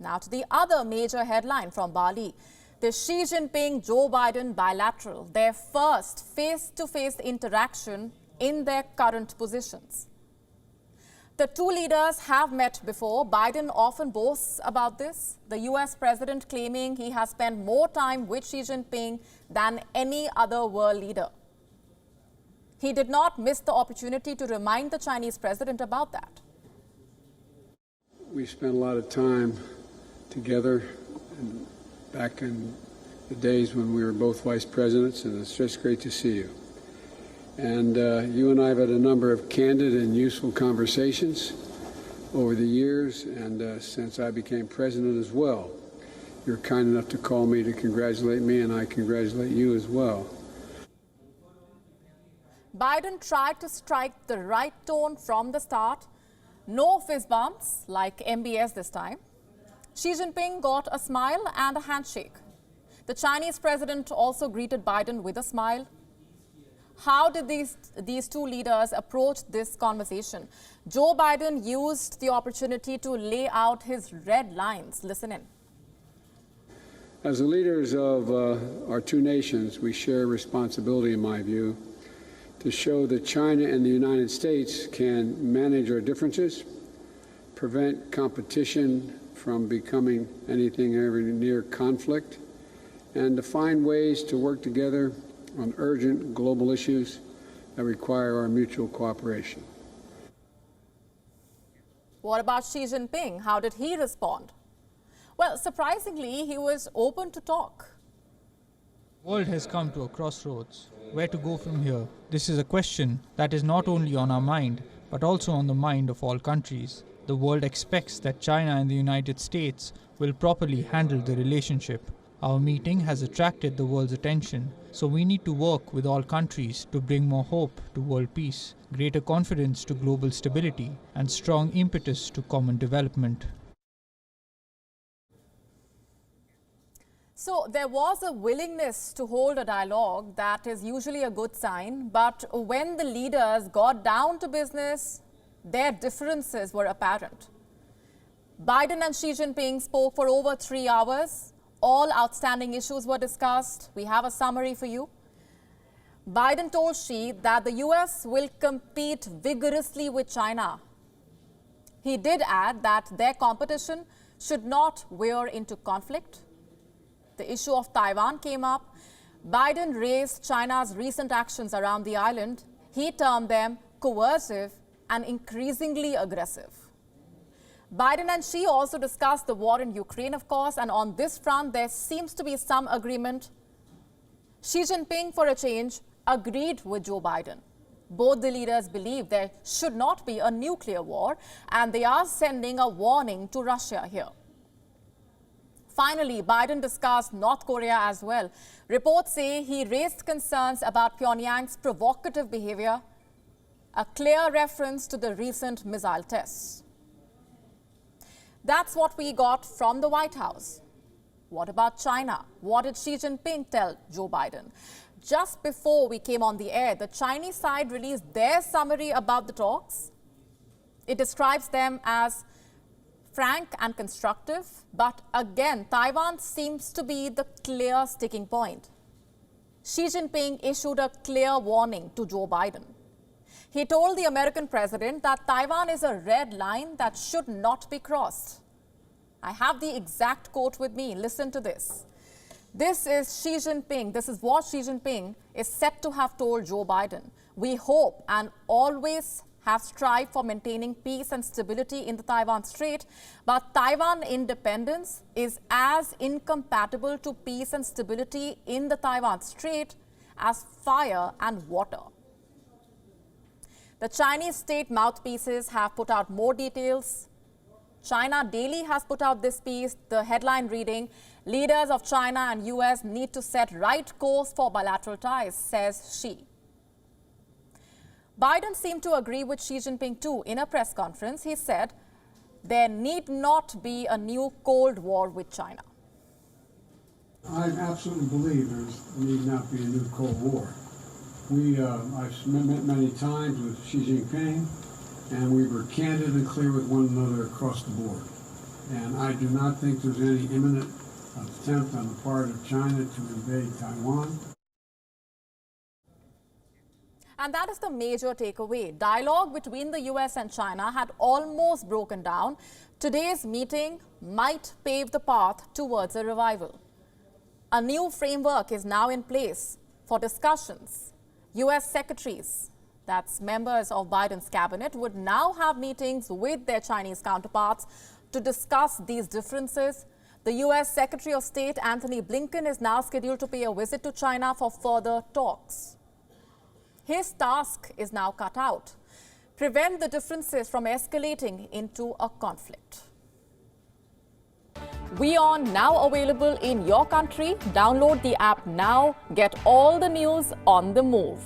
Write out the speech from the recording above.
Now to the other major headline from Bali. The Xi Jinping-Joe Biden bilateral, their first face-to-face interaction in their current positions. The two leaders have met before. Biden often boasts about this. The US president claiming he has spent more time with Xi Jinping than any other world leader. He did not miss the opportunity to remind the Chinese president about that. We spent a lot of time together and back in the days when we were both vice presidents, and it's just great to see you. And you and I have had a number of candid and useful conversations over the years, and since I became president as well. You're kind enough to call me to congratulate me, and I congratulate you as well. Biden tried to strike the right tone from the start. No fist bumps like MBS this time. Xi Jinping got a smile and a handshake. The Chinese president also greeted Biden with a smile. How did these two leaders approach this conversation? Joe Biden used the opportunity to lay out his red lines. Listen in. As the leaders of our two nations, we share responsibility, in my view, to show that China and the United States can manage our differences, prevent competition from becoming anything ever near conflict, and to find ways to work together on urgent global issues that require our mutual cooperation. What about Xi Jinping? How did he respond? Well, surprisingly, he was open to talk. The world has come to a crossroads. Where to go from here? This is a question that is not only on our mind, but also on the mind of all countries. The world expects that China and the United States will properly handle the relationship. Our meeting has attracted the world's attention, so we need to work with all countries to bring more hope to world peace, greater confidence to global stability, and strong impetus to common development. So there was a willingness to hold a dialogue. That is usually a good sign. But when the leaders got down to business, their differences were apparent. Biden and Xi Jinping spoke for over 3 hours. All outstanding issues were discussed. We have a summary for you. Biden told Xi that the US will compete vigorously with China. He did add that their competition should not veer into conflict. The issue of Taiwan came up. Biden raised China's recent actions around the island. He termed them coercive and increasingly aggressive. Biden and Xi also discussed the war in Ukraine, of course, and on this front, there seems to be some agreement. Xi Jinping, for a change, agreed with Joe Biden. Both the leaders believe there should not be a nuclear war, and they are sending a warning to Russia here. Finally, Biden discussed North Korea as well. Reports say he raised concerns about Pyongyang's provocative behavior, a clear reference to the recent missile tests. That's what we got from the White House. What about China? What did Xi Jinping tell Joe Biden? Just before we came on the air, the Chinese side released their summary about the talks. It describes them as frank and constructive, but again, Taiwan seems to be the clear sticking point. Xi Jinping issued a clear warning to Joe Biden. He told the American president that Taiwan is a red line that should not be crossed. I have the exact quote with me. Listen to this. This is Xi Jinping. This is what Xi Jinping is said to have told Joe Biden. We hope and always have strived for maintaining peace and stability in the Taiwan Strait, but Taiwan independence is as incompatible to peace and stability in the Taiwan Strait as fire and water. The Chinese state mouthpieces have put out more details. China Daily has put out this piece, the headline reading, "Leaders of China and US need to set right course for bilateral ties," says Xi. Biden seemed to agree with Xi Jinping too. In a press conference, he said there need not be a new Cold War with China. I absolutely believe there need not be a new Cold War. I've met many times with Xi Jinping, and we were candid and clear with one another across the board. And I do not think there's any imminent attempt on the part of China to invade Taiwan. And that is the major takeaway. Dialogue between the US and China had almost broken down. Today's meeting might pave the path towards a revival. A new framework is now in place for discussions. US secretaries, that's members of Biden's cabinet, would now have meetings with their Chinese counterparts to discuss these differences. The US Secretary of State Antony Blinken is now scheduled to pay a visit to China for further talks. His task is now cut out: prevent the differences from escalating into a conflict. WION now available in your country. Download the app now. Get all the news on the move.